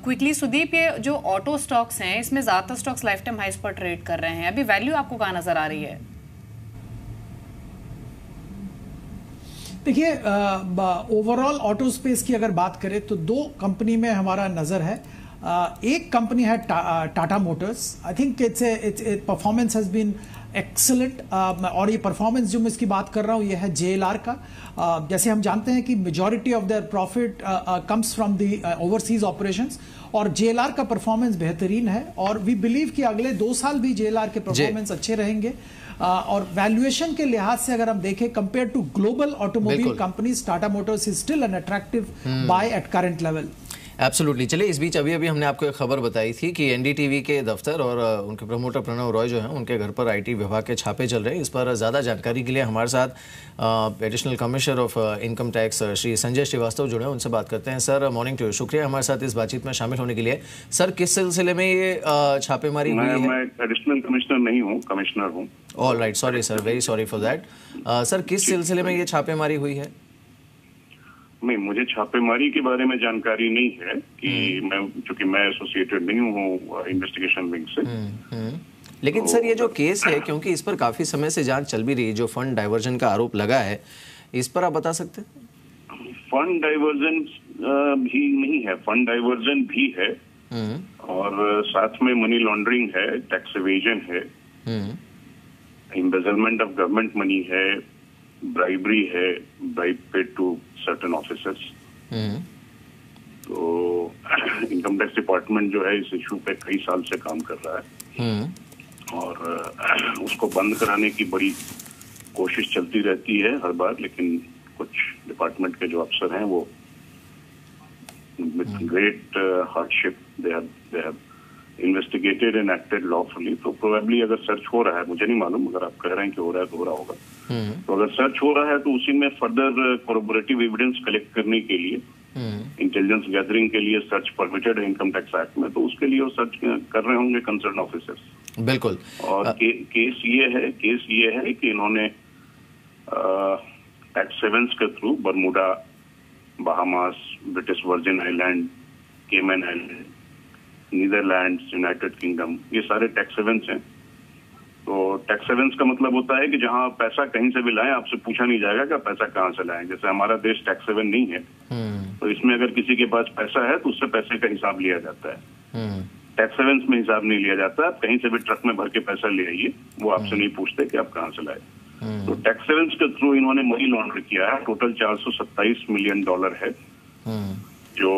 Quickly Sudeep, ये जो auto stocks हैं इसमें ज्यादातर स्टॉक्स लाइफ टाइम हाइस पर ट्रेड कर रहे हैं, अभी वैल्यू आपको कहाँ नजर आ रही है? देखिए, ओवरऑल ऑटो स्पेस की अगर बात करें तो दो कंपनी में हमारा नजर है। एक कंपनी है Tata motors. I think its performance has been excellent, और ये परफॉर्मेंस जो मैं इसकी बात कर रहा हूँ ये है JLR का। जैसे हम जानते हैं कि majority of their profit comes from the overseas operations, और JLR का परफॉर्मेंस बेहतरीन है, और वी बिलीव कि अगले 2 साल भी JLR के परफॉर्मेंस अच्छे रहेंगे। और वैल्यूएशन के लिहाज से अगर हम देखें compare to global automobile companies, Tata motors is still an attractive buy at current level. Absolutely. चलिए, इस बीच अभी हमने आपको एक खबर बताई थी कि NDTV के दफ्तर और उनके प्रमोटर प्रणव रॉय जो हैं उनके घर पर IT विभाग के छापे चल रहे हैं। इस पर ज़्यादा जानकारी के लिए हमारे साथ additional commissioner of income tax Shri Sanjay Shrivastava जुड़े हैं, उनसे बात करते हैं। सर, मॉर्निंग टू यू, शुक्रिया हमारे साथ इस बातचीत में शामिल होने के लिए। सर, किस सिलसिले में ये छापेमारी हुई है? मैं एडिशनल कमिश्नर नहीं हूँ, कमिश्नर हूँ। All right, sorry sir, very sorry for that. Sir, किस सिलसिले में ये छापेमारी हुई है? नहीं, मुझे छापेमारी के बारे में जानकारी नहीं है कि चूंकि मैं एसोसिएटेड नहीं हूँ इन्वेस्टिगेशन विंग से। लेकिन सर, ये जो केस है, क्योंकि इस पर काफी समय से जांच चल भी रही है, जो फंड डाइवर्जन का आरोप लगा है, इस पर आप बता सकते हैं? फंड डाइवर्जन भी नहीं है, फंड डाइवर्जन भी है, और साथ में मनी लॉन्ड्रिंग है, टैक्स एवेजन है, एम्बेजलमेंट ऑफ गवर्नमेंट मनी है, ब्राइबरी है, bribe paid to certain officers. तो इनकम टैक्स डिपार्टमेंट जो है इस इशू पे कई साल से काम कर रहा है, और उसको बंद कराने की बड़ी कोशिश चलती रहती है हर बार, लेकिन कुछ डिपार्टमेंट के जो अफसर हैं वो with great hardship they have investigated and acted lawfully. तो प्रोबेबली अगर सर्च हो रहा है, मुझे नहीं मालूम, अगर आप कह रहे हैं कि हो रहा है तो हो रहा होगा। तो अगर सर्च हो रहा है तो उसी में फर्दर कोरोबोरेटिव एविडेंस कलेक्ट करने के लिए, इंटेलिजेंस गैदरिंग के लिए सर्च परमिटेड है इनकम टैक्स एक्ट में, तो उसके लिए वो सर्च कर रहे होंगे कंसर्न ऑफिसर्स। बिल्कुल। और केस ये है कि इन्होंने टैक्स हेवन्स के through Bermuda, Bahamas, British virgin island, केमन आइलैंड, नीदरलैंड्स, यूनाइटेड किंगडम, ये सारे टैक्स हेवन्स हैं। तो टैक्स हेवन्स का मतलब होता है कि जहां पैसा कहीं से भी लाएं, आपसे पूछा नहीं जाएगा कि पैसा कहां से लाएं। जैसे हमारा देश टैक्स हेवन नहीं है, तो इसमें अगर किसी के पास पैसा है तो उससे पैसे का हिसाब लिया जाता है। टैक्स हेवन्स में हिसाब नहीं लिया जाता। आप कहीं से भी ट्रक में भर के पैसा ले आइए, वो आपसे नहीं पूछते कि आप कहां से लाए। तो टैक्स हेवन्स के थ्रू इन्होंने मनी लॉन्ड्रिंग किया है। टोटल $427 मिलियन है, जो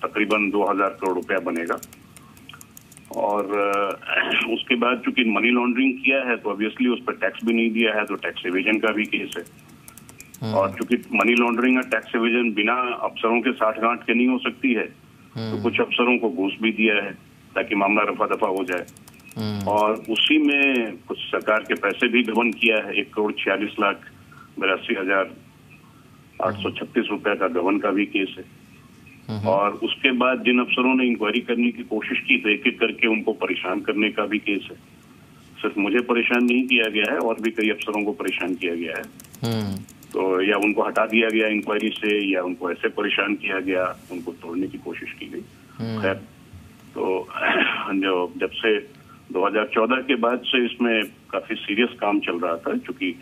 तकरीबन 2000 करोड़ रुपया बनेगा। और उसके बाद चूंकि मनी लॉन्ड्रिंग किया है तो ऑब्वियसली उस पर टैक्स भी नहीं दिया है, तो टैक्स एवेजन का भी केस है। और चूंकि मनी लॉन्ड्रिंग और टैक्स एवेजन बिना अफसरों के साठगांठ के नहीं हो सकती है, तो कुछ अफसरों को घूस भी दिया है ताकि मामला रफा दफा हो जाए। और उसी में कुछ सरकार के पैसे भी गबन किया है। 1,46,82,836 रुपए का गबन का भी केस है। और उसके बाद जिन अफसरों ने इंक्वायरी करने की कोशिश की तो एक एक करके उनको परेशान करने का भी केस है। सिर्फ मुझे परेशान नहीं किया गया है, और भी कई अफसरों को परेशान किया गया है। तो या उनको हटा दिया गया इंक्वायरी से, या उनको ऐसे परेशान किया गया, उनको तोड़ने की कोशिश की गई। खैर, तो जब से 2014 के बाद से इसमें काफी सीरियस काम चल रहा था, क्योंकि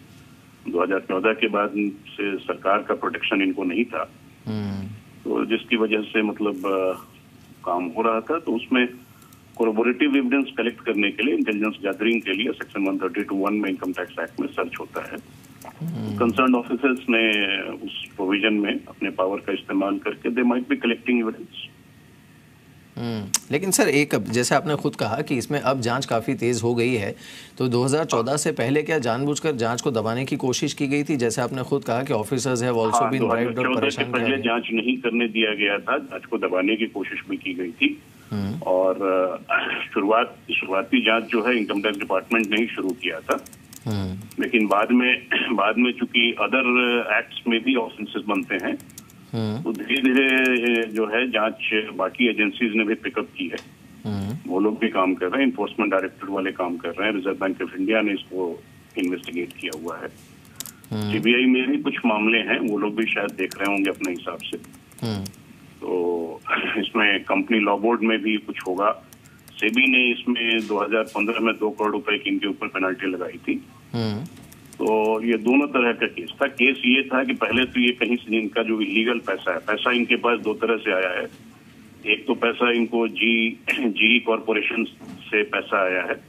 2014 के बाद से सरकार का प्रोटेक्शन इनको नहीं था, तो जिसकी वजह से मतलब काम हो रहा था। तो उसमें कोरोबोरेटिव एविडेंस कलेक्ट करने के लिए, इंटेलिजेंस गैदरिंग के लिए सेक्शन 132(1) में इनकम टैक्स एक्ट में सर्च होता है। कंसर्न ऑफिसर्स ने उस प्रोविजन में अपने पावर का इस्तेमाल करके they might be collecting evidence. लेकिन सर, एक जैसे आपने खुद कहा कि इसमें अब जांच काफ़ी तेज़ हो गई है, तो 2014 से पहले क्या जानबूझकर जांच को दबाने की कोशिश की गई थी? जैसे आपने खुद कहा कि officers have also been bribed और परेशान किया गया। जांच नहीं करने दिया गया था, जांच को दबाने की कोशिश भी की गई थी। और शुरुआती जांच जो है इनकम टैक्स डिपार्टमेंट ने ही शुरू किया था, लेकिन बाद में चूंकि अदर एक्ट्स में भी ऑफेंसेस बनते हैं, तो धीरे धीरे जो है जांच बाकी एजेंसीज ने भी पिकअप की है। वो लोग भी काम कर रहे हैं, इन्फोर्समेंट डायरेक्टरेट वाले काम कर रहे हैं, रिजर्व बैंक ऑफ इंडिया ने इसको इन्वेस्टिगेट किया हुआ है। सीबीआई में भी कुछ मामले हैं, वो लोग भी शायद देख रहे होंगे अपने हिसाब से। तो इस इसमें कंपनी लॉ बोर्ड में भी कुछ होगा। सेबी ने इसमें 2015 में 2 करोड़ रुपए की इनके ऊपर पेनल्टी लगाई थी। तो ये दोनों तरह का केस था। केस ये था कि पहले तो ये कहीं से इनका जो इलीगल पैसा है, पैसा इनके पास 2 तरह से आया है। एक तो पैसा इनको जी कॉरपोरेशन से पैसा आया है,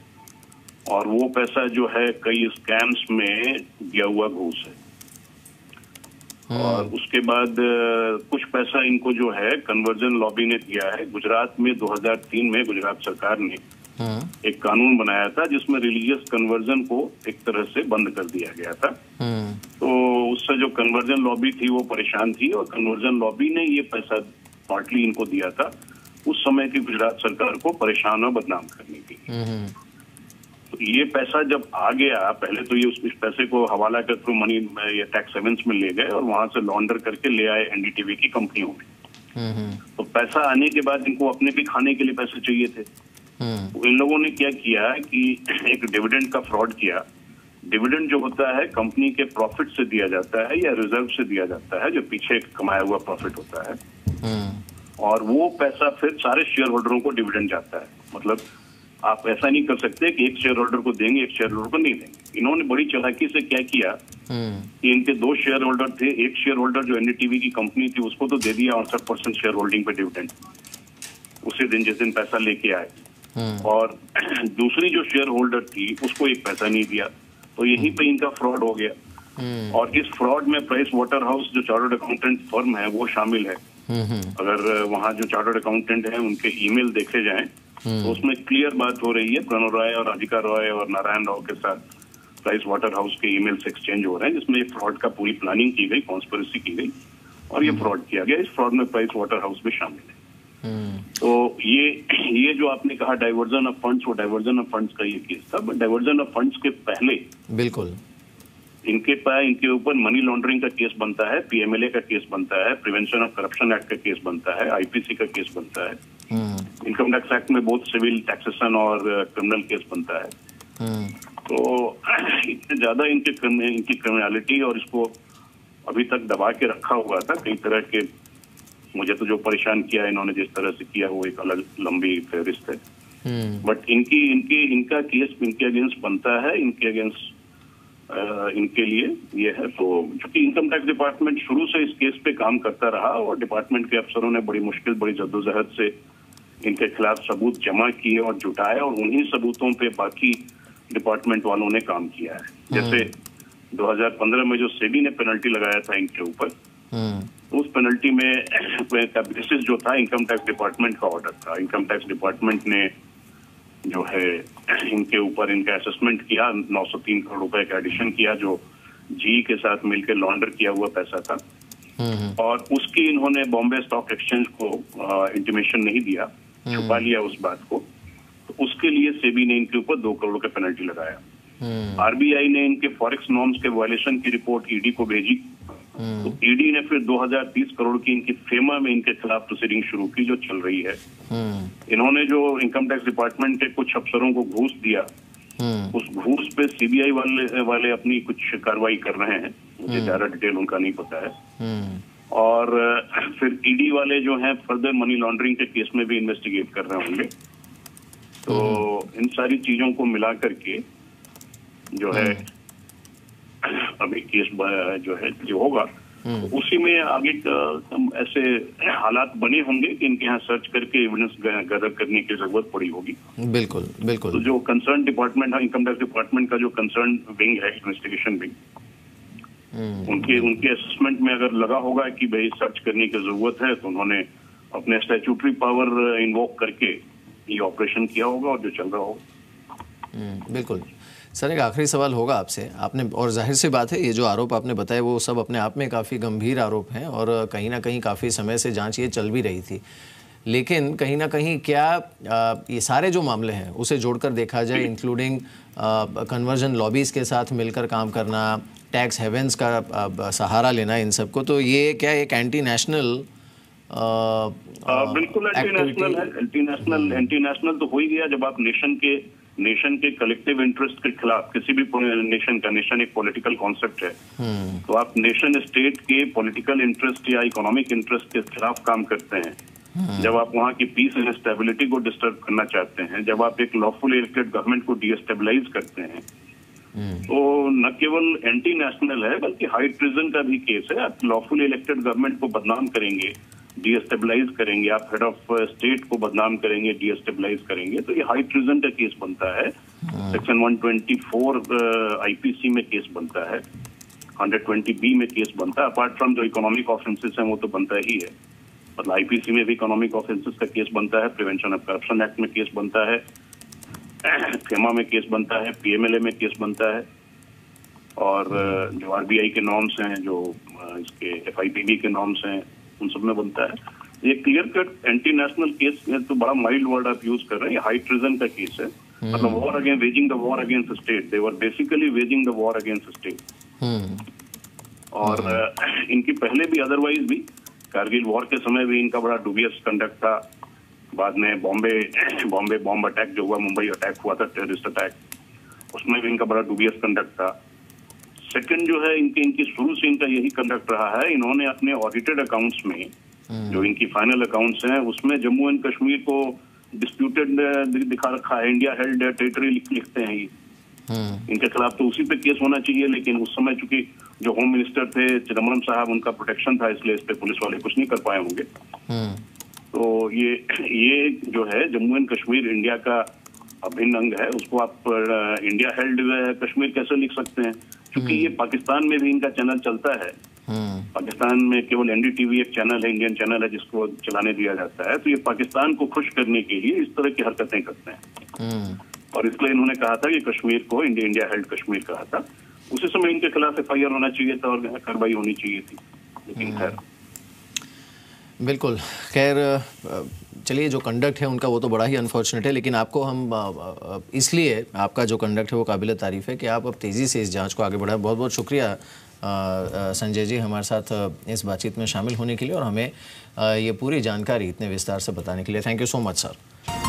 और वो पैसा जो है कई स्कैम्स में दिया हुआ घूस है। और उसके बाद कुछ पैसा इनको जो है कन्वर्जन लॉबी ने दिया है। गुजरात में 2003 में गुजरात सरकार ने एक कानून बनाया था जिसमें रिलीजियस कन्वर्जन को एक तरह से बंद कर दिया गया था। तो उससे जो कन्वर्जन लॉबी थी वो परेशान थी, और कन्वर्जन लॉबी ने ये पैसा पार्टली इनको दिया था उस समय की गुजरात सरकार को परेशान और बदनाम करने के लिए। तो ये पैसा जब आ गया, पहले तो ये उस पैसे को हवाला के थ्रू मनी ये टैक्स हेवंस में ले गए और वहां से लॉन्डर करके ले आए एनडीटीवी की कंपनियों में। तो पैसा आने के बाद इनको अपने भी खाने के लिए पैसे चाहिए थे। तो इन लोगों ने क्या किया कि एक डिविडेंड का फ्रॉड किया। डिविडेंड जो होता है कंपनी के प्रॉफिट से दिया जाता है या रिजर्व से दिया जाता है, जो पीछे कमाया हुआ प्रॉफिट होता है, और वो पैसा फिर सारे शेयर होल्डरों को डिविडेंड जाता है। मतलब आप ऐसा नहीं कर सकते कि एक शेयर होल्डर को देंगे, एक शेयर होल्डर को नहीं देंगे। इन्होंने बड़ी चालाकी से क्या किया कि इनके 2 शेयर होल्डर थे। एक शेयर होल्डर जो एनडीटीवी की कंपनी थी उसको तो दे दिया 68% शेयर होल्डिंग पे डिविडेंड उसी दिन जिस दिन पैसा लेके आए, और दूसरी जो शेयर होल्डर थी उसको एक पैसा नहीं दिया। तो यहीं पे इनका फ्रॉड हो गया। और इस फ्रॉड में प्राइस वाटर हाउस जो चार्टर्ड अकाउंटेंट फर्म है वो शामिल है। अगर वहाँ जो चार्टर्ड अकाउंटेंट है उनके ईमेल देखे जाएं तो उसमें क्लियर बात हो रही है। प्रणव राय और राधिका रॉय और नारायण राव के साथ प्राइस वाटर हाउस के ईमेल्स एक्सचेंज हो रहे हैं, जिसमें फ्रॉड का पूरी प्लानिंग की गई, कॉन्स्पिरेसी की गई, और ये फ्रॉड किया गया। इस फ्रॉड में प्राइस वाटर हाउस भी शामिल है। तो ये जो आपने कहा डाइवर्जन ऑफ फंड्स, वो डाइवर्जन ऑफ फंड्स का ये केस था। बट डाइवर्जन ऑफ फंड्स के पहले बिल्कुल इनके ऊपर मनी लॉन्ड्रिंग का केस बनता है, पीएमएलए का केस बनता है, प्रिवेंशन ऑफ करप्शन एक्ट का केस बनता है, आईपीसी का केस बनता है, इनकम टैक्स एक्ट में बहुत सिविल टैक्सेशन और क्रिमिनल केस बनता है। तो इतने ज्यादा इनकी क्रिमिनलिटी और इसको अभी तक दबा के रखा हुआ था। कई तरह के मुझे तो जो परेशान किया इन्होंने जिस तरह से किया वो एक अलग लंबी फहरिस्त है। बट इनका केस इनके अगेंस्ट बनता है, इनके अगेंस्ट इनके लिए ये है। तो चूंकि इनकम टैक्स डिपार्टमेंट शुरू से इस केस पे काम करता रहा और डिपार्टमेंट के अफसरों ने बड़ी मुश्किल, बड़ी जद्दोजहद से इनके खिलाफ सबूत जमा किए और जुटाए, और उन्हीं सबूतों पे बाकी डिपार्टमेंट वालों ने काम किया है। जैसे 2015 में जो सेबी ने पेनल्टी लगाया था इनके ऊपर, उस पेनल्टी में का बेसिस जो था इनकम टैक्स डिपार्टमेंट का ऑर्डर था। इनकम टैक्स डिपार्टमेंट ने जो है इनके ऊपर इनका असेसमेंट किया, 903 करोड़ रुपए का एडिशन किया जो जी के साथ मिलकर लॉन्डर किया हुआ पैसा था, और उसकी इन्होंने बॉम्बे स्टॉक एक्सचेंज को इंटीमेशन नहीं दिया, छुपा लिया उस बात को। तो उसके लिए सेबी ने इनके ऊपर 2 करोड़ का पेनल्टी लगाया। आरबीआई ने इनके फॉरेक्स नॉर्म्स के वायलेशन की रिपोर्ट ईडी को भेजी। तो ईडी ने फिर 2030 करोड़ की इनकी फेमा में इनके खिलाफ प्रोसीडिंग शुरू की जो चल रही है। इन्होंने जो इनकम टैक्स डिपार्टमेंट के कुछ अफसरों को घूस दिया, उस घूस पे सीबीआई वाले अपनी कुछ कार्रवाई कर रहे हैं, मुझे ज्यादा डिटेल उनका नहीं पता है। और फिर ईडी वाले जो हैं फर्दर मनी लॉन्ड्रिंग के केस में भी इन्वेस्टिगेट कर रहे होंगे। तो इन सारी चीजों को मिला करके जो है अभी केस जो है जो होगा, तो उसी में आगे ऐसे हालात बने होंगे कि इनके यहाँ सर्च करके एविडेंस गैदर करने की जरूरत पड़ी होगी। बिल्कुल बिल्कुल। तो जो कंसर्न डिपार्टमेंट है, इनकम टैक्स डिपार्टमेंट का जो कंसर्न विंग है, इन्वेस्टिगेशन विंग, उनके असेसमेंट में अगर लगा होगा कि भाई सर्च करने की जरूरत है, तो उन्होंने अपने स्टैट्यूटरी पावर इन्वोक करके ये ऑपरेशन किया होगा और जो चल रहा होगा। बिल्कुल सर, एक आखिरी सवाल होगा आपसे। आपने, और जाहिर सी बात है ये जो आरोप आपने बताए वो सब अपने आप में काफ़ी गंभीर आरोप हैं और कहीं ना कहीं काफ़ी समय से जांच ये चल भी रही थी, लेकिन कहीं ना कहीं क्या ये सारे जो मामले हैं उसे जोड़कर देखा जाए, इंक्लूडिंग कन्वर्जन लॉबीज़ के साथ मिलकर काम करना, टैक्स हेवेंस का सहारा लेना, इन सबको, तो ये क्या एक एंटी नेशनल बिल्कुल एंटी नेशनल तो हो ही गया। जब आप नेशन के कलेक्टिव इंटरेस्ट के खिलाफ, किसी भी नेशन एक पॉलिटिकल कॉन्सेप्ट है, तो आप नेशन स्टेट के पॉलिटिकल इंटरेस्ट या इकोनॉमिक इंटरेस्ट के खिलाफ काम करते हैं, जब आप वहाँ की पीस एंड स्टेबिलिटी को डिस्टर्ब करना चाहते हैं, जब आप एक लॉफुली इलेक्टेड गवर्नमेंट को डीस्टेबलाइज करते हैं, तो न केवल एंटी नेशनल है बल्कि हाई ट्रिजन का भी केस है। आप लॉफुली इलेक्टेड गवर्नमेंट को बदनाम करेंगे, डीस्टेबलाइज करेंगे, आप हेड ऑफ स्टेट को बदनाम करेंगे, डीस्टेबलाइज करेंगे, तो ये हाई ट्रिजन का केस बनता है। सेक्शन 124 आईपीसी में केस बनता है, 120B में केस बनता है। अपार्ट फ्रॉम जो इकोनॉमिक ऑफेंसेस हैं वो तो बनता ही है, मतलब आईपीसी में भी इकोनॉमिक ऑफेंसेस का केस बनता है, प्रिवेंशन ऑफ करप्शन एक्ट में केस बनता है, फेमा में केस बनता है, पीएमएलए में केस बनता है, और जो आरबीआई के नॉर्म्स हैं, जो इसके एफआईपीबी के नॉर्म्स हैं, उन सब में बनता है। ये clear cut anti national case है, तो बड़ा माइल्ड वर्ड आप यूज कर रहे हैं, ये हाई ट्रिजन का केस है। मतलब war against, waging the war against state, they were basically waging the war against state. और इनकी पहले भी अदरवाइज भी कारगिल वॉर के समय भी इनका बड़ा डूबियस कंडक्ट था। बाद में बॉम्बे बॉम्ब अटैक जो हुआ, मुंबई अटैक हुआ था, टेररिस्ट अटैक, उसमें भी इनका बड़ा डूबियस कंडक्ट था। सेकंड जो है, इनकी शुरू से इनका यही कंडक्ट रहा है, इन्होंने अपने ऑडिटेड अकाउंट्स में जो इनकी फाइनल अकाउंट्स हैं उसमें जम्मू एंड कश्मीर को डिस्प्यूटेड दिखा रखा है, इंडिया हेल्ड टेरिटरी लिखते हैं ये। इनके खिलाफ तो उसी पे केस होना चाहिए, लेकिन उस समय चूंकि जो होम मिनिस्टर थे चिदम्बरम साहब, उनका प्रोटेक्शन था, इसलिए इस पे पुलिस वाले कुछ नहीं कर पाए होंगे। तो ये जो है जम्मू एंड कश्मीर इंडिया का अभिन्न अंग है, उसको आप इंडिया हेल्ड कश्मीर कैसे लिख सकते हैं? क्योंकि ये पाकिस्तान में भी इनका चैनल चलता है। पाकिस्तान में केवल एनडीटीवी एक चैनल है, इंडियन चैनल है, जिसको चलाने दिया जाता है। तो ये पाकिस्तान को खुश करने के लिए इस तरह की हरकतें करते हैं, और इसलिए इन्होंने कहा था कि कश्मीर को इंडिया हेल्ड कश्मीर कहा था। उसी समय इनके खिलाफ एफआईआर होना चाहिए था और कार्रवाई होनी चाहिए थी, लेकिन खैर। बिल्कुल, खैर चलिए, जो कंडक्ट है उनका वो तो बड़ा ही अनफॉर्चुनेट है, लेकिन आपको हम इसलिए आपका जो कंडक्ट है वो काबिल तारीफ़ है कि आप अब तेज़ी से इस जांच को आगे बढ़ाएं। बहुत बहुत शुक्रिया संजय जी हमारे साथ इस बातचीत में शामिल होने के लिए और हमें ये पूरी जानकारी इतने विस्तार से बताने के लिए। Thank you so much sir.